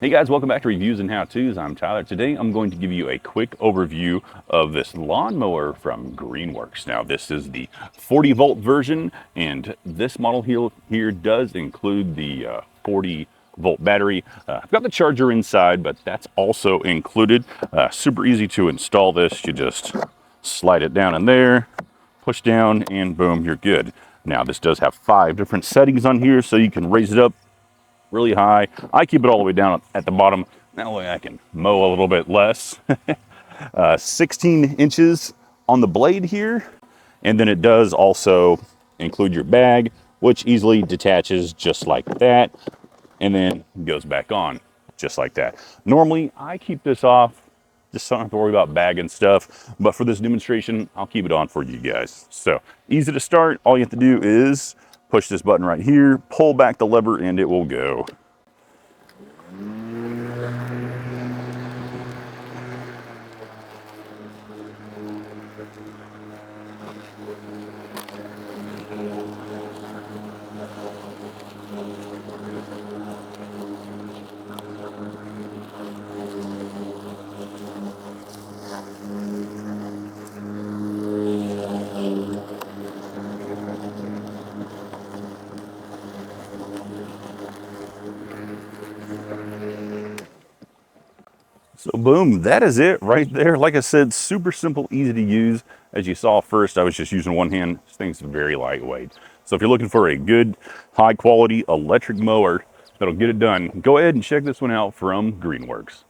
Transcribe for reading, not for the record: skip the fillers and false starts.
Hey guys, welcome back to Reviews and How-Tos. I'm Tyler. Today I'm going to give you a quick overview of this lawnmower from Greenworks. Now this is the 40 volt version, and this model here does include the 40 volt battery. I've got the charger inside, but that's also included. Super easy to install this. You just slide it down in there, push down, and boom, you're good. Now this does have 5 different settings on here, so you can raise it up really high. I keep it all the way down at the bottom. That way I can mow a little bit less. 16 inches on the blade here. And then it does also include your bag, which easily detaches just like that. And then goes back on just like that. Normally I keep this off, just don't have to worry about bag and stuff. But for this demonstration, I'll keep it on for you guys. So easy to start. All you have to do is push this button right here, pull back the lever, and it will go. So boom, that is it right there. Like I said, super simple, easy to use. As you saw first, I was just using one hand. This thing's very lightweight. So if you're looking for a good, high quality electric mower that'll get it done, go ahead and check this one out from Greenworks.